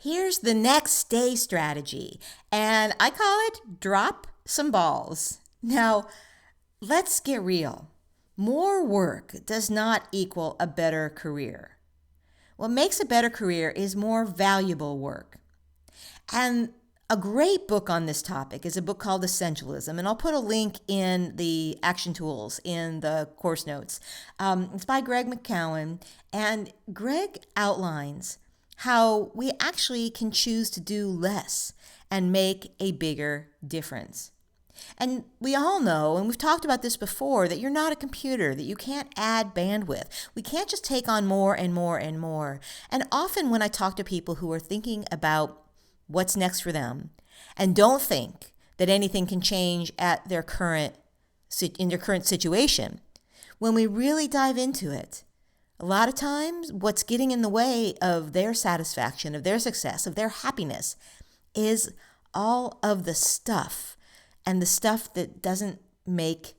Here's the next day strategy, and I call it drop some balls. Now, let's get real. More work does not equal a better career. What makes a better career is more valuable work. And a great book on this topic is a book called Essentialism, and I'll put a link in the action tools in the course notes. It's by Greg McKeown, and Greg outlines how we actually can choose to do less and make a bigger difference. And we all know, and we've talked about this before, that you're not a computer, that you can't add bandwidth. We can't just take on more and more and more. And often when I talk to people who are thinking about what's next for them and don't think that anything can change at in their current situation, when we really dive into it, a lot of times what's getting in the way of their satisfaction, of their success, of their happiness is all of the stuff, and the stuff that doesn't make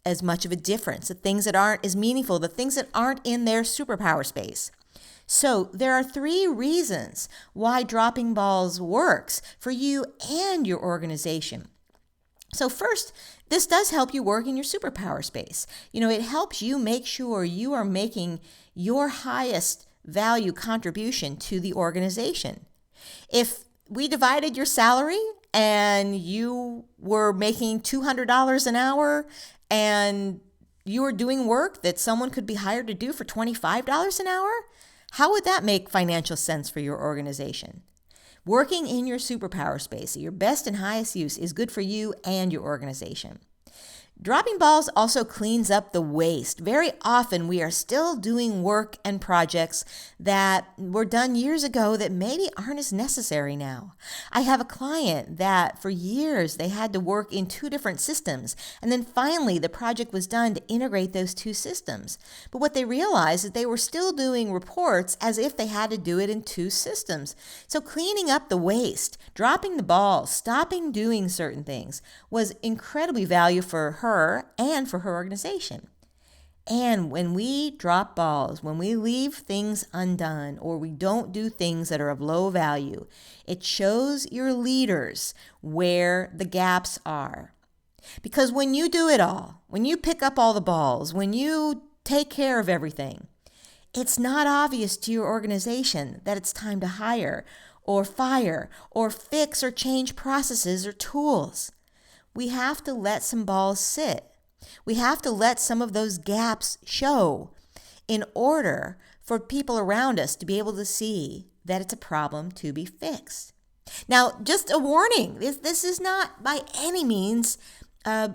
as much of a difference, the things that aren't as meaningful, the things that aren't in their superpower space. So there are 3 reasons why dropping balls works for you and your organization. So first, this does help you work in your superpower space. It helps you make sure you are making your highest value contribution to the organization. If we divided your salary and you were making $200 an hour and you were doing work that someone could be hired to do for $25 an hour, how would that make financial sense for your organization? Working in your superpower space at your best and highest use is good for you and your organization. Dropping balls also cleans up the waste. Very often we are still doing work and projects that were done years ago that maybe aren't as necessary now. I have a client that for years they had to work in 2 different systems, and then finally the project was done to integrate those 2 systems. But what they realized is they were still doing reports as if they had to do it in 2 systems. So cleaning up the waste, dropping the ball, stopping doing certain things was incredibly valuable for her and for her organization. And when we drop balls, when we leave things undone, or we don't do things that are of low value, it shows your leaders where the gaps are. Because when you do it all, when you pick up all the balls, when you take care of everything, it's not obvious to your organization that it's time to hire or fire or fix or change processes or tools. We have to let some balls sit. We have to let some of those gaps show in order for people around us to be able to see that it's a problem to be fixed. Now, just a warning, this is not by any means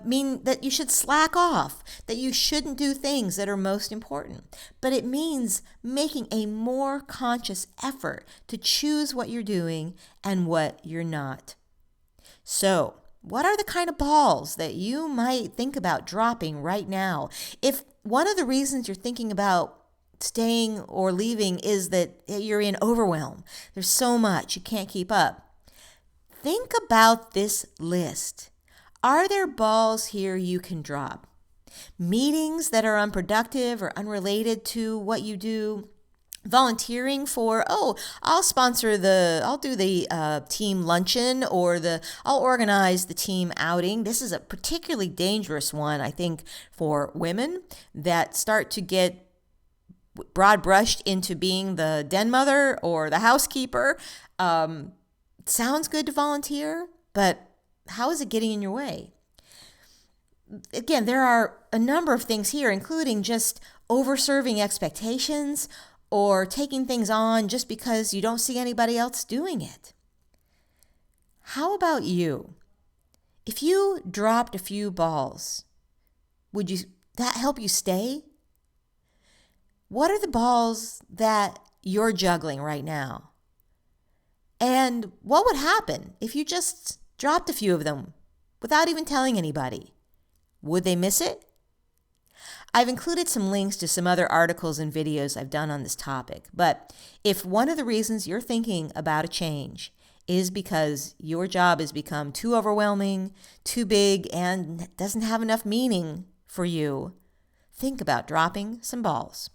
mean that you should slack off, that you shouldn't do things that are most important. But it means making a more conscious effort to choose what you're doing and what you're not. So, what are the kind of balls that you might think about dropping right now? If one of the reasons you're thinking about staying or leaving is that you're in overwhelm, there's so much, you can't keep up, think about this list. Are there balls here you can drop? Meetings that are unproductive or unrelated to what you do? Volunteering for, I'll do the team luncheon, or I'll organize the team outing. This is a particularly dangerous one, I think, for women that start to get broad brushed into being the den mother or the housekeeper. Sounds good to volunteer, but how is it getting in your way? Again, there are a number of things here, including just over-serving expectations, or taking things on just because you don't see anybody else doing it. How about you? If you dropped a few balls, would that help you stay? What are the balls that you're juggling right now? And what would happen if you just dropped a few of them without even telling anybody? Would they miss it? I've included some links to some other articles and videos I've done on this topic, but if one of the reasons you're thinking about a change is because your job has become too overwhelming, too big, and doesn't have enough meaning for you, think about dropping some balls.